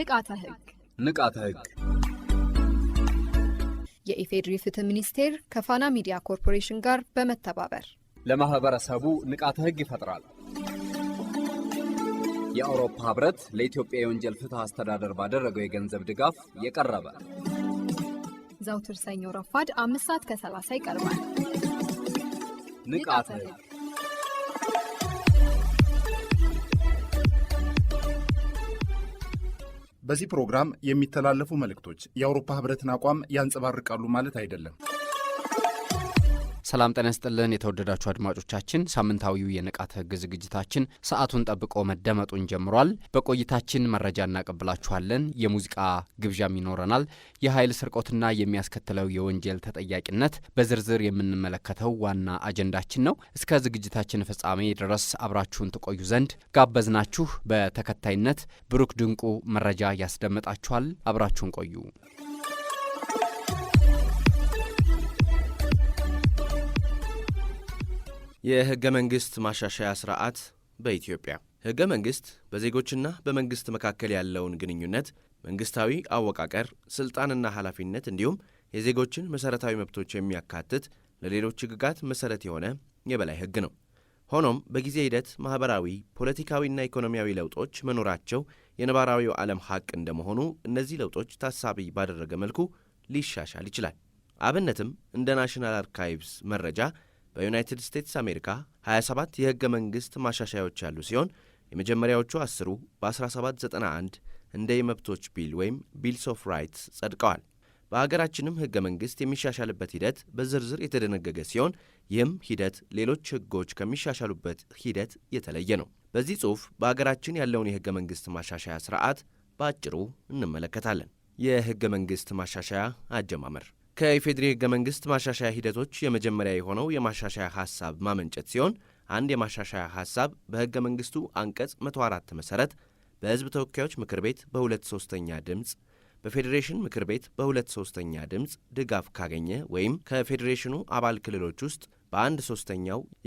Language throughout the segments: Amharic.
ንቃተ ህግ የኢፌዴሪ ፍትህ ሚኒስቴር ከፋና ሚዲያ ኮርፖሬሽን ጋር በመተባበር ለማህበረሰቡ ንቃተ ህግ ይፈጥራል። የአውሮፓ ህብረት ለኢትዮጵያ የወንጀል ፍትህ አስተዳደር ባደረገው የገንዘብ ድጋፍ የቀረበ ዘውትር ሰኞ ረፋድ 5:30 ይቀርባል። ንቃተ ህግ በዚህ ፕሮግራም የሚተላለፉ መልእክቶች የአውሮፓ ህብረትን አቋም ያንጸባርቃሉ ማለት አይደለም። ሰላም ጤና ይስጥልን የተወደዳችሁ አድማጮቻችን፣ ሳምንታዊው የንቃተ ህግ ዝግጅታችን ሰዓቱን ጠብቆ መደመጡን ጀምሯል። በቆይታችን መረጃ እናቀብላችኋለን፣ የሙዚቃ ግብዣም ይኖረናል። የኃይል ስርቆትና የሚያስከትለው የወንጀል ተጠያቂነት በዝርዝር የምንመለከተው ዋና አጀንዳችን ነው። እስከ ዝግጅታችን ፍጻሜ ድረስ አብራችሁን ትቆዩ ዘንድ ጋበዝናችሁ። በተከታይነት ብሩክ ድንቁ መረጃ ያስደምጣችኋል። አብራችሁን ቆዩ። የህገ መንግስት ማሻሻያ ስርዓት በኢትዮጵያ ህገ መንግስት በዜጎችና በመንግስት መካከል ያለውን ግንኙነት፣ መንግስታዊ አወቃቀር፣ ስልጣንና ኃላፊነት እንዲሁም የዜጎችን መሰረታዊ መብቶች የሚያካትት ለሌሎች ህግጋት መሰረት የሆነ የበላይ ህግ ነው። ሆኖም በጊዜ ሂደት ማህበራዊ፣ ፖለቲካዊና ኢኮኖሚያዊ ለውጦች መኖራቸው የነባራዊው ዓለም ሀቅ እንደመሆኑ እነዚህ ለውጦች ታሳቢ ባደረገ መልኩ ሊሻሻል ይችላል። አብነትም እንደ ናሽናል አርካይቭስ መረጃ በዩናይትድ ስቴትስ አሜሪካ 27 የህገ መንግስት ማሻሻያዎች ያሉ ሲሆን የመጀመሪያዎቹ 10 በ1791 እንደ የመብቶች ቢል ወይም ቢልስ ኦፍ ራይትስ ጸድቀዋል። በሀገራችንም ህገ መንግስት የሚሻሻልበት ሂደት በዝርዝር የተደነገገ ሲሆን ይህም ሂደት ሌሎች ህጎች ከሚሻሻሉበት ሂደት የተለየ ነው። በዚህ ጽሑፍ በሀገራችን ያለውን የህገ መንግስት ማሻሻያ ስርዓት በአጭሩ እንመለከታለን። የህገ መንግስት ማሻሻያ አጀማመር ከኢፌዴሪ ህገ መንግስት ማሻሻያ ሂደቶች የመጀመሪያ የሆነው የማሻሻያ ሐሳብ ማመንጨት ሲሆን አንድ የማሻሻያ ሐሳብ በህገ መንግስቱ አንቀጽ 104 መሠረት በህዝብ ተወካዮች ምክር ቤት በ2/3 ድምፅ፣ በፌዴሬሽን ምክር ቤት በ2/3 ድምፅ ድጋፍ ካገኘ ወይም ከፌዴሬሽኑ አባል ክልሎች ውስጥ በ1/3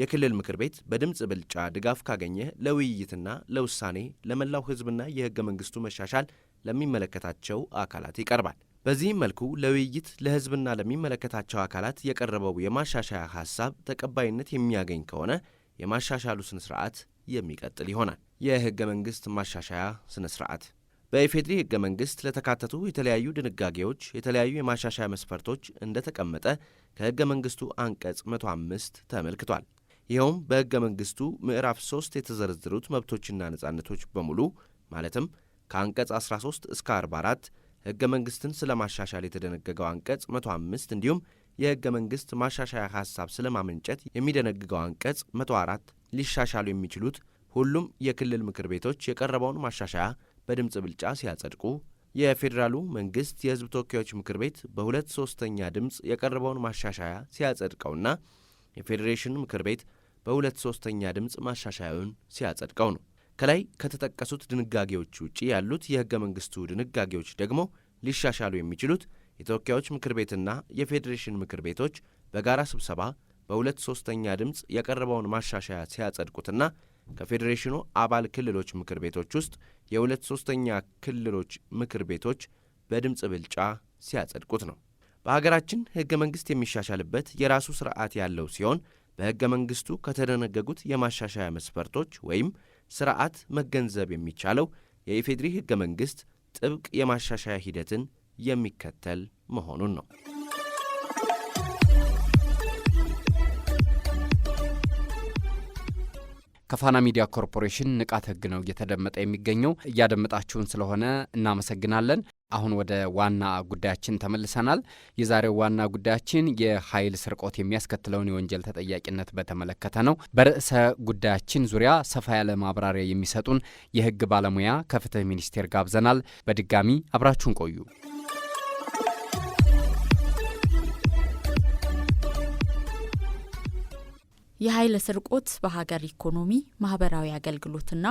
የክልል ምክር ቤት በድምፅ ብልጫ ድጋፍ ካገኘ ለውይይትና ለውሳኔ ለመላው ህዝብና የህገ መንግስቱ መሻሻል ለሚመለከታቸው አካላት ይቀርባል። በዚህም መልኩ ለውይይት ለህዝብና ለሚመለከታቸው አካላት የቀረበው የማሻሻያ ሐሳብ ተቀባይነት የሚያገኝ ከሆነ የማሻሻሉ ስነ ስርዓት የሚቀጥል ይሆናል። የህገ መንግስት ማሻሻያ ስነ ስርዓት በኢፌዴሪ ህገ መንግስት ለተካተቱ የተለያዩ ድንጋጌዎች የተለያዩ የማሻሻያ መስፈርቶች እንደተቀመጠ ከህገ መንግስቱ አንቀጽ 105 ተመልክቷል። ይኸውም በህገ መንግስቱ ምዕራፍ 3 የተዘረዘሩት መብቶችና ነጻነቶች በሙሉ ማለትም ከአንቀጽ 13 እስከ 44 ህገ መንግስትን ስለ ማሻሻል የተደነገገው አንቀጽ 105 እንዲሁም የህገ መንግስት ማሻሻያ ሐሳብ ስለ ማመንጨት የሚደነግገው አንቀጽ 104 ሊሻሻሉ የሚችሉት ሁሉም የክልል ምክር ቤቶች የቀረበውን ማሻሻያ በድምፅ ብልጫ ሲያጸድቁ፣ የፌዴራሉ መንግስት የህዝብ ተወካዮች ምክር ቤት በ2/3 ድምፅ የቀረበውን ማሻሻያ ሲያጸድቀውና የፌዴሬሽን ምክር ቤት በ2/3 ድምፅ ማሻሻያውን ሲያጸድቀው ነው። ከላይ ከተጠቀሱት ድንጋጌዎች ውጪ ያሉት የህገ መንግስቱ ድንጋጌዎች ደግሞ ሊሻሻሉ የሚችሉት የተወካዮች ምክር ቤትና የፌዴሬሽን ምክር ቤቶች በጋራ ስብሰባ በ2/3 ድምፅ የቀረበውን ማሻሻያ ሲያጸድቁትና ከፌዴሬሽኑ አባል ክልሎች ምክር ቤቶች ውስጥ የ2/3 ክልሎች ምክር ቤቶች በድምፅ ብልጫ ሲያጸድቁት ነው። በሀገራችን ህገ መንግስት የሚሻሻልበት የራሱ ስርዓት ያለው ሲሆን በህገ መንግስቱ ከተደነገጉት የማሻሻያ መስፈርቶች ወይም ስርዓት መገንዘብ የሚቻለው የኢፌዴሪ ህገ መንግስት ጥብቅ የማሻሻያ ሂደትን የሚከተል መሆኑን ነው። ከፋና ሚዲያ ኮርፖሬሽን ንቃተ ህግ ነው እየተደመጠ የሚገኘው። እያደመጣችሁን ስለሆነ እናመሰግናለን። አሁን ወደ ዋና ጉዳያችን ተመልሰናል። የዛሬው ዋና ጉዳያችን የኃይል ስርቆት የሚያስከትለውን የወንጀል ተጠያቂነት በተመለከተ ነው። በርዕሰ ጉዳያችን ዙሪያ ሰፋ ያለ ማብራሪያ የሚሰጡን የህግ ባለሙያ ከፍትህ ሚኒስቴር ጋብዘናል። በድጋሚ አብራችሁን ቆዩ። የኃይል ስርቆት በሀገር ኢኮኖሚ፣ ማህበራዊ አገልግሎትና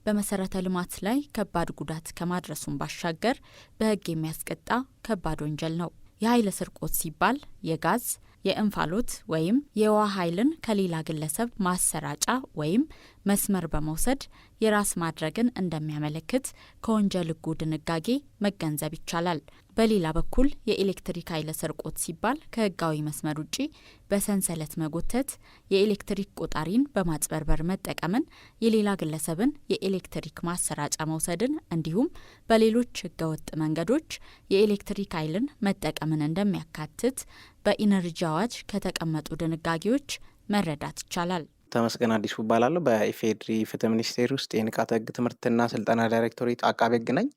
በመሰረተ ልማት ላይ ከባድ ጉዳት ከማድረሱም ባሻገር በህግ የሚያስቀጣ ከባድ ወንጀል ነው። የኃይል ስርቆት ሲባል የጋዝ፣ የእንፋሎት ወይም የውሃ ኃይልን ከሌላ ግለሰብ ማሰራጫ ወይም መስመር በመውሰድ የራስ ማድረግን እንደሚያመለክት ከወንጀል ሕጉ ድንጋጌ መገንዘብ ይቻላል። በሌላ በኩል የኤሌክትሪክ ኃይል ስርቆት ሲባል ከሕጋዊ መስመር ውጪ በሰንሰለት መጎተት፣ የኤሌክትሪክ ቆጣሪን በማጭበርበር መጠቀምን፣ የሌላ ግለሰብን የኤሌክትሪክ ማሰራጫ መውሰድን እንዲሁም በሌሎች ሕገወጥ መንገዶች የኤሌክትሪክ ኃይልን መጠቀምን እንደሚያካትት በኢነርጂ አዋጅ ከተቀመጡ ድንጋጌዎች መረዳት ይቻላል። ተመስገን አዲሱ እባላለሁ። በኢፌዴሪ ፍትህ ሚኒስቴር ውስጥ የንቃተ ህግ ትምህርትና ስልጠና ዳይሬክቶሬት አቃቤ ህግ ነኝ።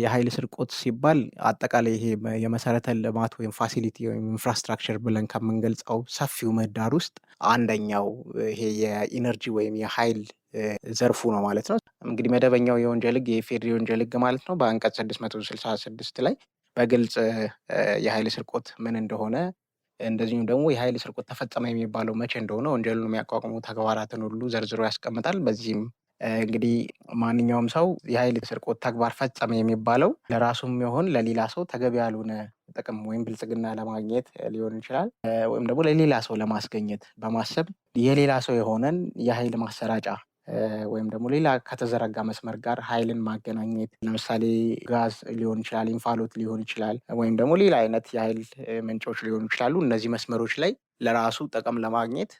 የኃይል ስርቆት ሲባል አጠቃላይ ይሄ የመሰረተ ልማት ወይም ፋሲሊቲ ወይም ኢንፍራስትራክቸር ብለን ከምንገልጸው ሰፊው ምህዳር ውስጥ አንደኛው ይሄ የኢነርጂ ወይም የኃይል ዘርፉ ነው ማለት ነው። እንግዲህ መደበኛው የወንጀል ህግ የኢፌዴሪ ወንጀል ህግ ማለት ነው በአንቀጽ 666 ላይ በግልጽ የኃይል ስርቆት ምን እንደሆነ እንደዚሁም ደግሞ የኃይል ስርቆት ተፈጸመ የሚባለው መቼ እንደሆነ ወንጀሉን የሚያቋቁሙ ተግባራትን ሁሉ ዘርዝሮ ያስቀምጣል። በዚህም እንግዲህ ማንኛውም ሰው የኃይል ስርቆት ተግባር ፈጸመ የሚባለው ለራሱም ይሁን ለሌላ ሰው ተገቢ ያልሆነ ጥቅም ወይም ብልጽግና ለማግኘት ሊሆን ይችላል፣ ወይም ደግሞ ለሌላ ሰው ለማስገኘት በማሰብ የሌላ ሰው የሆነን የኃይል ማሰራጫ ወይም ደግሞ ሌላ ከተዘረጋ መስመር ጋር ኃይልን ማገናኘት፣ ለምሳሌ ጋዝ ሊሆን ይችላል፣ እንፋሎት ሊሆን ይችላል፣ ወይም ደግሞ ሌላ አይነት የኃይል ምንጮች ሊሆኑ ይችላሉ። እነዚህ መስመሮች ላይ ለራሱ ጥቅም ለማግኘት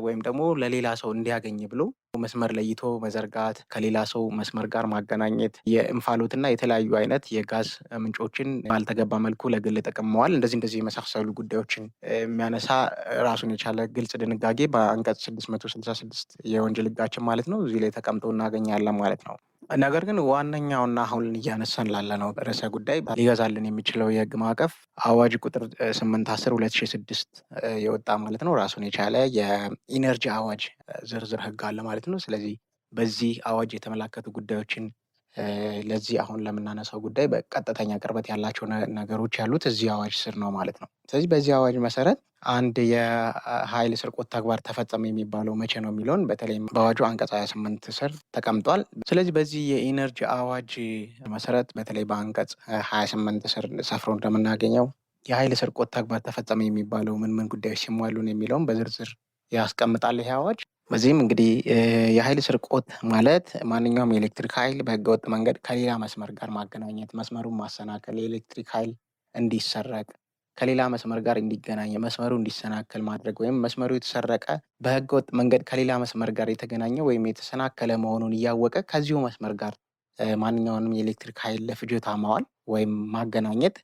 ወይም ደግሞ ለሌላ ሰው እንዲያገኝ ብሎ መስመር ለይቶ መዘርጋት፣ ከሌላ ሰው መስመር ጋር ማገናኘት፣ የእንፋሎትና የተለያዩ አይነት የጋዝ ምንጮችን ባልተገባ መልኩ ለግል ጥቅም መዋል፣ እንደዚህ የመሳሰሉ ጉዳዮችን የሚያነሳ ራሱን የቻለ ግልጽ ድንጋጌ በአንቀጽ 666 የወንጀል ህጋችን ማለት ነው እዚህ ላይ ተቀምጦ እናገኛለን ማለት ነው። ነገር ግን ዋነኛውና አሁን እያነሳን ላለነው ርዕሰ ጉዳይ ሊገዛልን የሚችለው የህግ ማዕቀፍ አዋጅ ቁጥር 810/2006 የወጣ ማለት ነው። ራሱን የቻለ የኢነርጂ አዋጅ ዝርዝር ህግ አለ ማለት ነው። ስለዚህ በዚህ አዋጅ የተመላከቱ ጉዳዮችን ለዚህ አሁን ለምናነሳው ጉዳይ በቀጥተኛ ቅርበት ያላቸው ነገሮች ያሉት እዚህ አዋጅ ስር ነው ማለት ነው። ስለዚህ በዚህ አዋጅ መሰረት አንድ የኃይል ስርቆት ተግባር ተፈጸመ የሚባለው መቼ ነው የሚለውን በተለይም በአዋጁ አንቀጽ 28 ስር ተቀምጧል። ስለዚህ በዚህ የኢነርጂ አዋጅ መሰረት በተለይ በአንቀጽ 28 ስር ሰፍሮ እንደምናገኘው የኃይል ስርቆት ተግባር ተፈጸመ የሚባለው ምን ጉዳዮች ሲሟሉን የሚለውን በዝርዝር ያስቀምጣል ይህ አዋጅ። በዚህም እንግዲህ የኃይል ስርቆት ማለት ማንኛውም የኤሌክትሪክ ኃይል በህገወጥ መንገድ ከሌላ መስመር ጋር ማገናኘት፣ መስመሩን ማሰናከል፣ የኤሌክትሪክ ኃይል እንዲሰረቅ ከሌላ መስመር ጋር እንዲገናኝ፣ መስመሩ እንዲሰናከል ማድረግ ወይም መስመሩ የተሰረቀ በህገወጥ መንገድ ከሌላ መስመር ጋር የተገናኘ ወይም የተሰናከለ መሆኑን እያወቀ ከዚሁ መስመር ጋር ማንኛውንም የኤሌክትሪክ ኃይል ለፍጆታ ማዋል ወይም ማገናኘት፣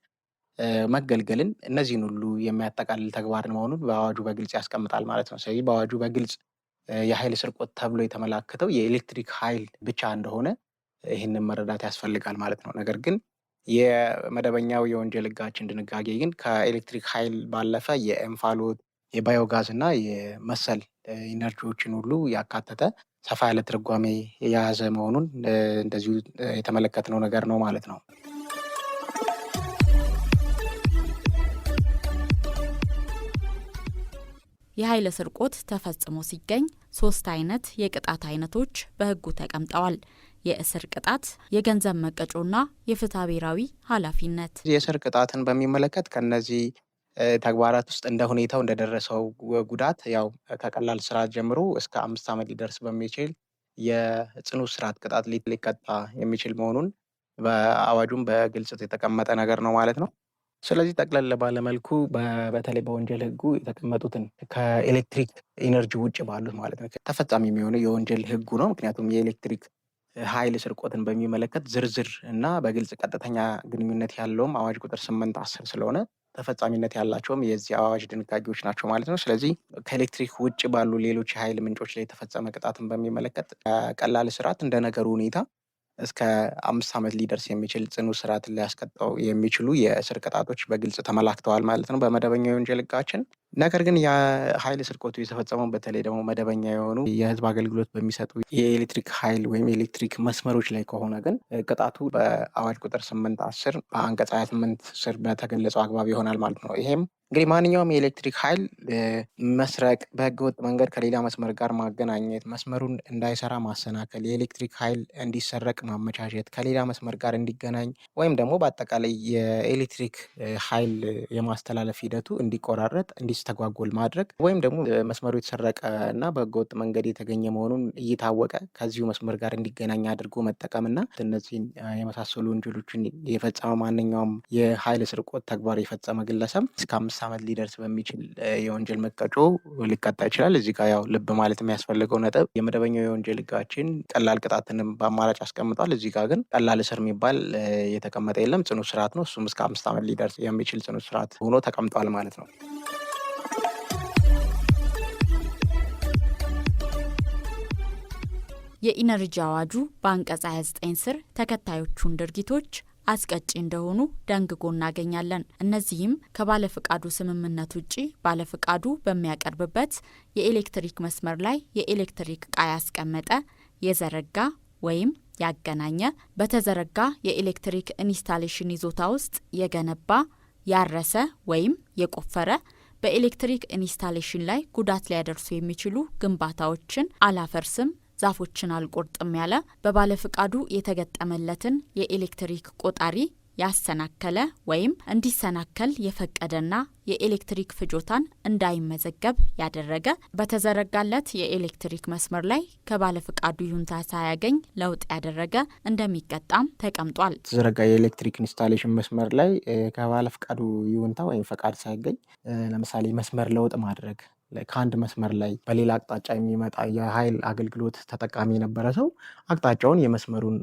መገልገልን፣ እነዚህን ሁሉ የሚያጠቃልል ተግባር መሆኑን በአዋጁ በግልጽ ያስቀምጣል ማለት ነው። ስለዚህ በአዋጁ በግልጽ የኃይል ስርቆት ተብሎ የተመላከተው የኤሌክትሪክ ኃይል ብቻ እንደሆነ ይህንን መረዳት ያስፈልጋል ማለት ነው። ነገር ግን የመደበኛው የወንጀል ህጋችን ድንጋጌ ግን ከኤሌክትሪክ ኃይል ባለፈ የእንፋሎት፣ የባዮጋዝ እና የመሰል ኢነርጂዎችን ሁሉ ያካተተ ሰፋ ያለ ትርጓሜ የያዘ መሆኑን እንደዚሁ የተመለከትነው ነገር ነው ማለት ነው። የኃይል ስርቆት ተፈጽሞ ሲገኝ 3 አይነት የቅጣት አይነቶች በህጉ ተቀምጠዋል። የእስር ቅጣት፣ የገንዘብ መቀጮና የፍትሐ ብሔራዊ ኃላፊነት። የእስር ቅጣትን በሚመለከት ከነዚህ ተግባራት ውስጥ እንደ ሁኔታው እንደደረሰው ጉዳት ያው ከቀላል እስራት ጀምሮ እስከ 5 ዓመት ሊደርስ በሚችል የጽኑ እስራት ቅጣት ሊቀጣ የሚችል መሆኑን በአዋጁም በግልጽ የተቀመጠ ነገር ነው ማለት ነው። ስለዚህ ጠቅለል ባለመልኩ በተለይ በወንጀል ህጉ የተቀመጡትን ከኤሌክትሪክ ኢነርጂ ውጭ ባሉት ማለት ነው ተፈጻሚ የሚሆነው የወንጀል ህጉ ነው። ምክንያቱም የኤሌክትሪክ ኃይል ስርቆትን በሚመለከት ዝርዝር እና በግልጽ ቀጥተኛ ግንኙነት ያለውም አዋጅ ቁጥር 810 ስለሆነ ተፈጻሚነት ያላቸውም የዚህ አዋጅ ድንጋጌዎች ናቸው ማለት ነው። ስለዚህ ከኤሌክትሪክ ውጭ ባሉ ሌሎች የኃይል ምንጮች ላይ የተፈጸመ ቅጣትን በሚመለከት ቀላል እስራት እንደ ነገሩ ሁኔታ እስከ 5 ዓመት ሊደርስ የሚችል ጽኑ እስራትን ሊያስቀጣው የሚችሉ የእስር ቅጣቶች በግልጽ ተመላክተዋል ማለት ነው በመደበኛው የወንጀል ህጋችን። ነገር ግን የኃይል ስርቆቱ የተፈጸመው በተለይ ደግሞ መደበኛ የሆኑ የህዝብ አገልግሎት በሚሰጡ የኤሌክትሪክ ኃይል ወይም የኤሌክትሪክ መስመሮች ላይ ከሆነ ግን ቅጣቱ በአዋጅ ቁጥር 810 በአንቀጽ 28 ስር በተገለጸው አግባብ ይሆናል ማለት ነው። ይሄም እንግዲህ ማንኛውም የኤሌክትሪክ ኃይል መስረቅ፣ በህገወጥ መንገድ ከሌላ መስመር ጋር ማገናኘት፣ መስመሩን እንዳይሰራ ማሰናከል፣ የኤሌክትሪክ ኃይል እንዲሰረቅ ማመቻቸት፣ ከሌላ መስመር ጋር እንዲገናኝ ወይም ደግሞ በአጠቃላይ የኤሌክትሪክ ኃይል የማስተላለፍ ሂደቱ እንዲቆራረጥ፣ እንዲስተጓጎል እንዲስተጓጎል ማድረግ ወይም ደግሞ መስመሩ የተሰረቀ እና በህገወጥ መንገድ የተገኘ መሆኑን እየታወቀ ከዚሁ መስመር ጋር እንዲገናኝ አድርጎ መጠቀምና እነዚህን የመሳሰሉ ወንጀሎችን የፈጸመ ማንኛውም የኃይል ስርቆት ተግባር የፈጸመ ግለሰብ እስከ 5 ዓመት ሊደርስ በሚችል የወንጀል መቀጮ ሊቀጣ ይችላል። እዚህ ጋር ያው ልብ ማለት የሚያስፈልገው ነጥብ የመደበኛው የወንጀል ህጋችን ቀላል ቅጣትንም በአማራጭ አስቀምጧል። እዚህ ጋር ግን ቀላል እስር የሚባል የተቀመጠ የለም፣ ጽኑ እስራት ነው። እሱም እስከ 5 ዓመት ሊደርስ የሚችል ጽኑ እስራት ሆኖ ተቀምጧል ማለት ነው። የኢነርጂ አዋጁ በአንቀጽ 29 ስር ተከታዮቹን ድርጊቶች አስቀጪ እንደሆኑ ደንግጎ እናገኛለን። እነዚህም ከባለፍቃዱ ስምምነት ውጪ ባለፍቃዱ በሚያቀርብበት የኤሌክትሪክ መስመር ላይ የኤሌክትሪክ ዕቃ ያስቀመጠ፣ የዘረጋ ወይም ያገናኘ፣ በተዘረጋ የኤሌክትሪክ ኢንስታሌሽን ይዞታ ውስጥ የገነባ፣ ያረሰ ወይም የቆፈረ፣ በኤሌክትሪክ ኢንስታሌሽን ላይ ጉዳት ሊያደርሱ የሚችሉ ግንባታዎችን አላፈርስም፣ ዛፎችን አልቆርጥም ያለ፣ በባለፍቃዱ የተገጠመለትን የኤሌክትሪክ ቆጣሪ ያሰናከለ ወይም እንዲሰናከል የፈቀደና የኤሌክትሪክ ፍጆታን እንዳይመዘገብ ያደረገ፣ በተዘረጋለት የኤሌክትሪክ መስመር ላይ ከባለፍቃዱ ይሁንታ ሳያገኝ ለውጥ ያደረገ እንደሚቀጣም ተቀምጧል። የተዘረጋ የኤሌክትሪክ ኢንስታሌሽን መስመር ላይ ከባለፍቃዱ ይሁንታ ወይም ፈቃድ ሳያገኝ ለምሳሌ መስመር ለውጥ ማድረግ፣ ከአንድ መስመር ላይ በሌላ አቅጣጫ የሚመጣ የኃይል አገልግሎት ተጠቃሚ የነበረ ሰው አቅጣጫውን የመስመሩን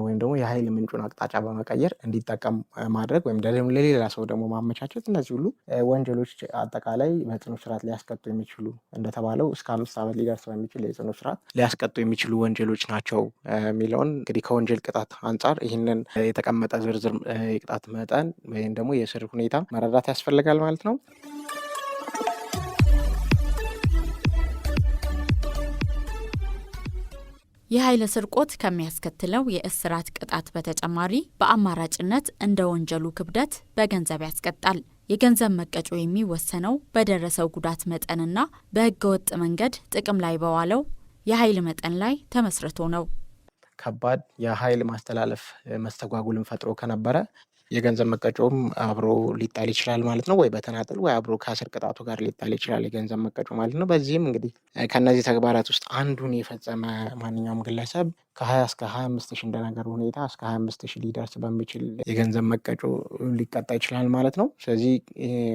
ወይም ደግሞ የኃይል ምንጩን አቅጣጫ በመቀየር እንዲጠቀም ማድረግ ወይም ለሌላ ሰው ደግሞ ማመቻቸት፣ እነዚህ ሁሉ ወንጀሎች አጠቃላይ በጽኑ እስራት ሊያስቀጡ የሚችሉ እንደተባለው እስከ 5 ዓመት ሊደርስ በሚችል የጽኑ እስራት ሊያስቀጡ የሚችሉ ወንጀሎች ናቸው የሚለውን እንግዲህ ከወንጀል ቅጣት አንጻር ይህንን የተቀመጠ ዝርዝር የቅጣት መጠን ወይም ደግሞ የእስር ሁኔታ መረዳት ያስፈልጋል ማለት ነው። የኃይል ስርቆት ከሚያስከትለው የእስራት ቅጣት በተጨማሪ በአማራጭነት እንደ ወንጀሉ ክብደት በገንዘብ ያስቀጣል። የገንዘብ መቀጮ የሚወሰነው በደረሰው ጉዳት መጠንና በህገወጥ መንገድ ጥቅም ላይ በዋለው የኃይል መጠን ላይ ተመስርቶ ነው። ከባድ የኃይል ማስተላለፍ መስተጓጉልን ፈጥሮ ከነበረ የገንዘብ መቀጮም አብሮ ሊጣል ይችላል ማለት ነው። ወይ በተናጠል ወይ አብሮ ከእስር ቅጣቱ ጋር ሊጣል ይችላል የገንዘብ መቀጮ ማለት ነው። በዚህም እንግዲህ ከነዚህ ተግባራት ውስጥ አንዱን የፈጸመ ማንኛውም ግለሰብ ከ20 እስከ 25 ሺህ እንደነገሩ ሁኔታ እስከ 25 ሺህ ሊደርስ በሚችል የገንዘብ መቀጮ ሊቀጣ ይችላል ማለት ነው። ስለዚህ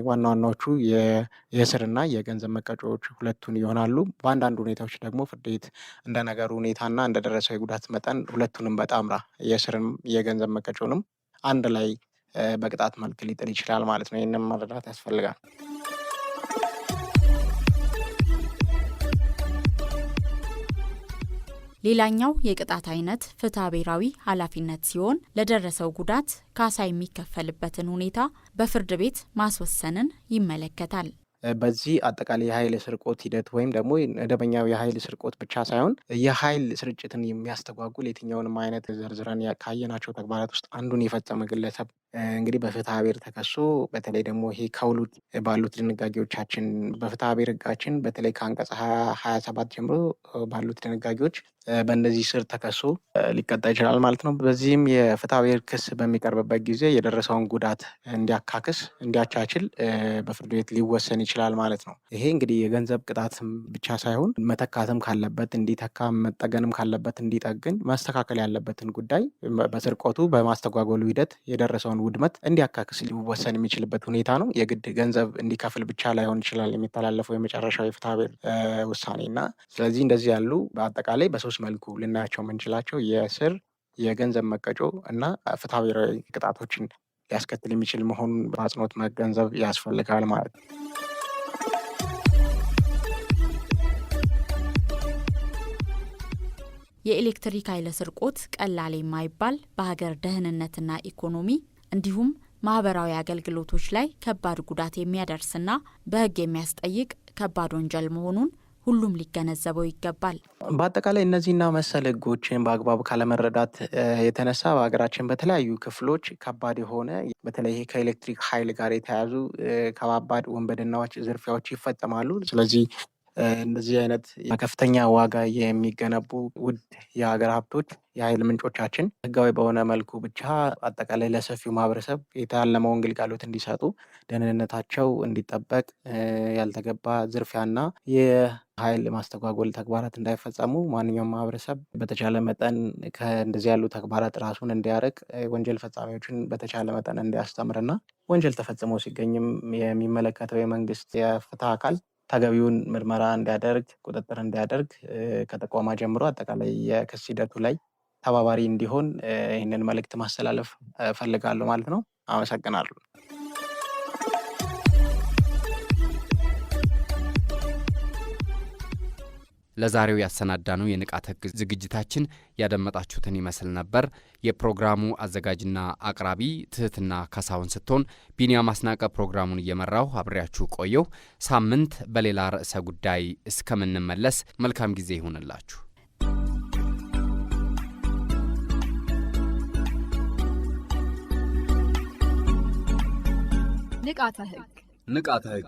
ዋና ዋናዎቹ የእስርና የገንዘብ መቀጮዎች ሁለቱን ይሆናሉ። በአንዳንድ ሁኔታዎች ደግሞ ፍርድ ቤት እንደ ነገሩ ሁኔታና እንደደረሰው የጉዳት መጠን ሁለቱንም በጣምራ የእስርም የገንዘብ መቀጮንም አንድ ላይ በቅጣት መልክ ሊጥል ይችላል ማለት ነው። ይህንን መረዳት ያስፈልጋል። ሌላኛው የቅጣት አይነት ፍትሐ ብሔራዊ ኃላፊነት ሲሆን ለደረሰው ጉዳት ካሳ የሚከፈልበትን ሁኔታ በፍርድ ቤት ማስወሰንን ይመለከታል። በዚህ አጠቃላይ የኃይል ስርቆት ሂደት ወይም ደግሞ መደበኛው የኃይል ስርቆት ብቻ ሳይሆን የኃይል ስርጭትን የሚያስተጓጉል የትኛውንም አይነት ዘርዝረን ካየናቸው ተግባራት ውስጥ አንዱን የፈጸመ ግለሰብ እንግዲህ በፍትሐ ብሔር ተከሶ በተለይ ደግሞ ይሄ ከውሉድ ባሉት ድንጋጌዎቻችን በፍትሐ ብሔር ሕጋችን በተለይ ከአንቀጽ 27 ጀምሮ ባሉት ድንጋጌዎች በእነዚህ ስር ተከሶ ሊቀጣ ይችላል ማለት ነው። በዚህም የፍትሐ ብሔር ክስ በሚቀርብበት ጊዜ የደረሰውን ጉዳት እንዲያካክስ እንዲያቻችል በፍርድ ቤት ሊወሰን ይችላል ማለት ነው። ይሄ እንግዲህ የገንዘብ ቅጣትም ብቻ ሳይሆን መተካትም ካለበት እንዲተካ፣ መጠገንም ካለበት እንዲጠግን፣ ማስተካከል ያለበትን ጉዳይ በስርቆቱ በማስተጓጎሉ ሂደት የደረሰውን ውድመት እንዲያካክስ ሊወሰን የሚችልበት ሁኔታ ነው። የግድ ገንዘብ እንዲከፍል ብቻ ላይሆን ይችላል የሚተላለፈው የመጨረሻው የፍትሐ ብሔር ውሳኔና ስለዚህ እንደዚህ ያሉ በአጠቃላይ በሶስት መልኩ ልናያቸው የምንችላቸው የእስር፣ የገንዘብ መቀጮ እና ፍትሐ ብሔራዊ ቅጣቶችን ሊያስከትል የሚችል መሆኑን በአጽንኦት መገንዘብ ያስፈልጋል ማለት ነው። የኤሌክትሪክ ኃይል ስርቆት ቀላል የማይባል በሀገር ደህንነትና ኢኮኖሚ እንዲሁም ማህበራዊ አገልግሎቶች ላይ ከባድ ጉዳት የሚያደርስና በሕግ የሚያስጠይቅ ከባድ ወንጀል መሆኑን ሁሉም ሊገነዘበው ይገባል። በአጠቃላይ እነዚህና መሰል ሕጎችን በአግባቡ ካለመረዳት የተነሳ በሀገራችን በተለያዩ ክፍሎች ከባድ የሆነ በተለይ ከኤሌክትሪክ ኃይል ጋር የተያያዙ ከባባድ ወንበድናዎች፣ ዝርፊያዎች ይፈጸማሉ። ስለዚህ እንደዚህ አይነት በከፍተኛ ዋጋ የሚገነቡ ውድ የሀገር ሀብቶች የኃይል ምንጮቻችን ህጋዊ በሆነ መልኩ ብቻ አጠቃላይ ለሰፊው ማህበረሰብ የታለመውን ግልጋሎት እንዲሰጡ፣ ደህንነታቸው እንዲጠበቅ፣ ያልተገባ ዝርፊያና የኃይል ማስተጓጎል ተግባራት እንዳይፈጸሙ ማንኛውም ማህበረሰብ በተቻለ መጠን ከእንደዚህ ያሉ ተግባራት ራሱን እንዲያርቅ፣ ወንጀል ፈጻሚዎችን በተቻለ መጠን እንዲያስተምርና ወንጀል ተፈጽሞ ሲገኝም የሚመለከተው የመንግስት የፍትህ አካል ተገቢውን ምርመራ እንዲያደርግ፣ ቁጥጥር እንዲያደርግ ከተቋማ ጀምሮ አጠቃላይ የክስ ሂደቱ ላይ ተባባሪ እንዲሆን ይህንን መልእክት ማስተላለፍ እፈልጋለሁ ማለት ነው። አመሰግናለሁ። ለዛሬው ያሰናዳነው የንቃተ ህግ ዝግጅታችን ያደመጣችሁትን ይመስል ነበር። የፕሮግራሙ አዘጋጅና አቅራቢ ትህትና ካሳሁን ስትሆን ቢኒያም አስናቀ ፕሮግራሙን እየመራው አብሬያችሁ ቆየው። ሳምንት በሌላ ርዕሰ ጉዳይ እስከምንመለስ መልካም ጊዜ ይሁንላችሁ። ንቃተ ህግ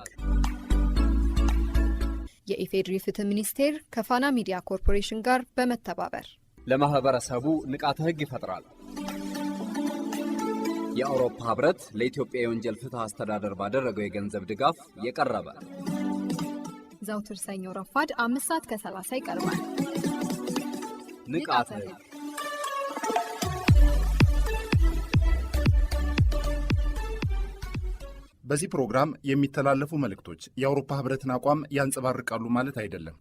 የኢፌዴሪ ፍትህ ሚኒስቴር ከፋና ሚዲያ ኮርፖሬሽን ጋር በመተባበር ለማህበረሰቡ ንቃተ ህግ ይፈጥራል። የአውሮፓ ህብረት ለኢትዮጵያ የወንጀል ፍትህ አስተዳደር ባደረገው የገንዘብ ድጋፍ የቀረበ ዘውትር ሰኞ ረፋድ 5:30 ይቀርባል። ንቃተ ህግ በዚህ ፕሮግራም የሚተላለፉ መልእክቶች የአውሮፓ ህብረትን አቋም ያንጸባርቃሉ ማለት አይደለም።